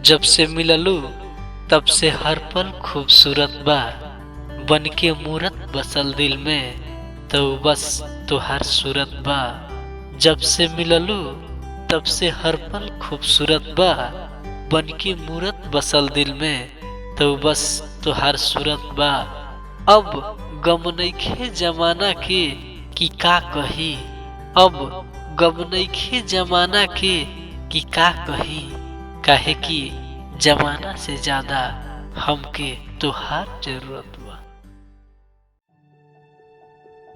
जब से मिललू तब से हर पल खूबसूरत बा, बन के मूरत बसल दिल में तो बस तुहार सूरत बा। जब से मिललू तब से हर पल खूबसूरत बा, बन के मूरत बसल दिल में तो बस तुहार सूरत बा। अब गम नइखे जमाना के कि का कही, अब गम नइखे जमाना के कि का कही, काहे कि जमाना से ज्यादा हमके तुहार जरूरत बा।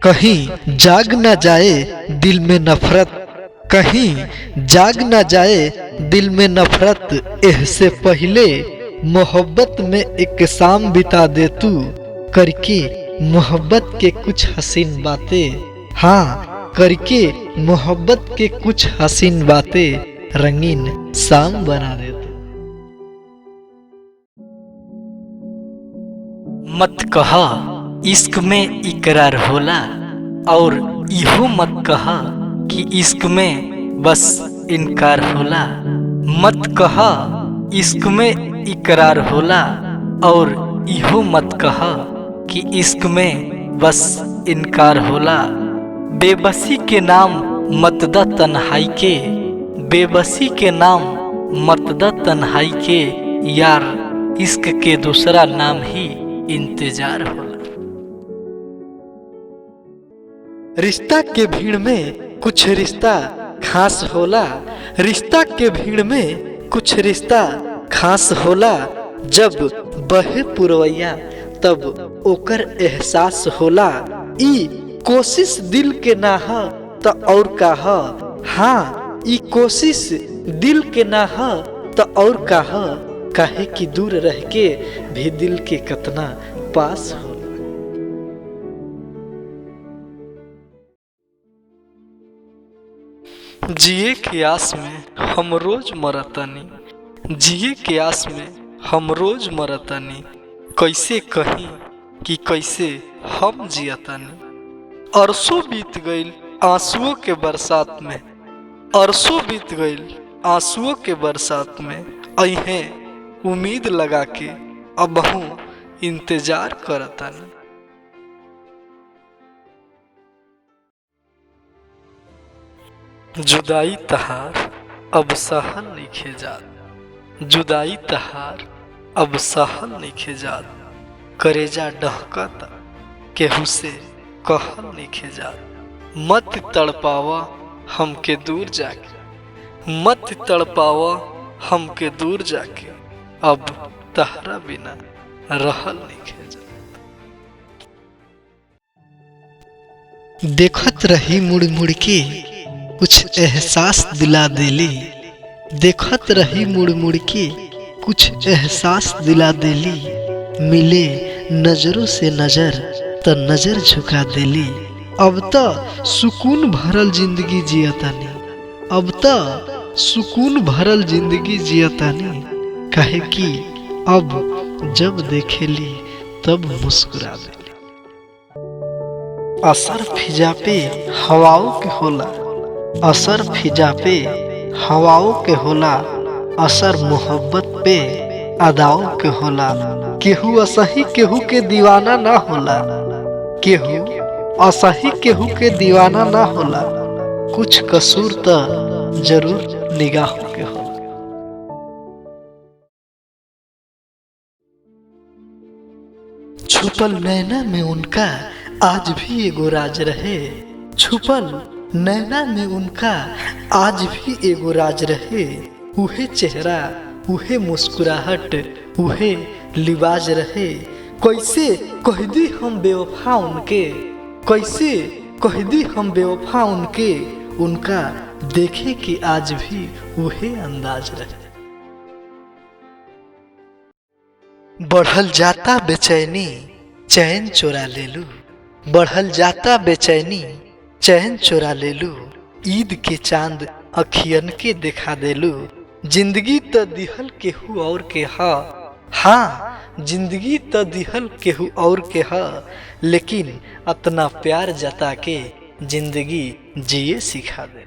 कहीं जाग न जाए दिल में नफरत, कहीं जाग न जाए दिल में नफरत, इससे पहले मोहब्बत में एक शाम बिता दे तू, करके मोहब्बत के कुछ हसीन बातें। हाँ, करके मोहब्बत के कुछ हसीन बातें रंगीन शाम बना दे तू। मत कहा इश्क में इकरार होला, और इहो मत कहा कि इश्क में बस इनकार होला। मत कहा इश्क में इकरार होला, और इहो मत कहा कि इश्क में बस इनकार होला। बेबसी के नाम मत द तन्हाई के, बेबसी के नाम मत द तन्हाई के, यार इश्क के दूसरा नाम ही इंतजार होला। रिश्ता के भीड़ में कुछ रिश्ता खास होला, रिश्ता के भीड़ में कुछ रिश्ता खास होला। जब बहे पुरवैया तब ओकर एहसास होला। ई कोशिश दिल के ना ह त और का ह, हाँ ई कोशिश दिल के ना ह त और का ह, काहे कि दूर रह के भी दिल के कतना पास हो। जिए के आस में हम रोज मरतानी, जिए के आस में हम रोज मरतानी, कैसे कहीं कि कैसे हम जियतानी। अरसों बीत गईल आंसुओं के बरसात में, अरसों बीत गईल आंसुओं के बरसात में, अहे उम्मीद लगा के अबहू इंतजार करतानी। जुदाई तहार अब सहल नइखे जात, जुदाई तहार अब सहल नइखे जात, करेजा डहकता केहू से कहल नइखे जात। मत तड़पावा हमके दूर जाके, मत तड़पावा हमके दूर जाके, अब तहरा बिना रहल नइखे जात। देखत रही मुड़ मुड़ के कुछ एहसास दिला देली, देखत रही मुड़ मुड़ के कुछ एहसास दिला देली। मिले नजरों से नजर त नजर झुका देली। अब त सुकून भरल जिंदगी जियतानी, अब त सुकून भरल जिंदगी जियतानी, काहे कि अब जब देखेली तब मुस्कुरा देली। असर फिजा पे हवाओं के होला, असर फिजा पे हवाओं के होला, असर मोहब्बत पे अदाओं के होला। केहू असही केहू के दीवाना ना होला, केहू असही केहू के दीवाना ना होला, कुछ कसूर त जरूर निगाहों के होला। छुपल नैना में उनका आज भी एगो राज रहे, छुपल नैना में उनका आज भी एगो राज रहे। उहे चेहरा, उहे मुस्कुराहट, उहे लिबाज रहे। कैसे कह दी हम बेवफा उनके, कैसे कह दी हम बेवफा उनके, उनका देखे कि आज भी उहे अंदाज रहे। बढ़ल जाता बेचैनी चैन चोरा ले लू, बढ़ल जाता बेचैनी चैन चोरा ले लू। ईद के चांद अखियन के दिखा देलू। जिंदगी त दिहल केहू और के हा, हाँ जिंदगी त दिहल केहू और के हा, लेकिन अपना प्यार जता के जिंदगी जिए सिखा दे।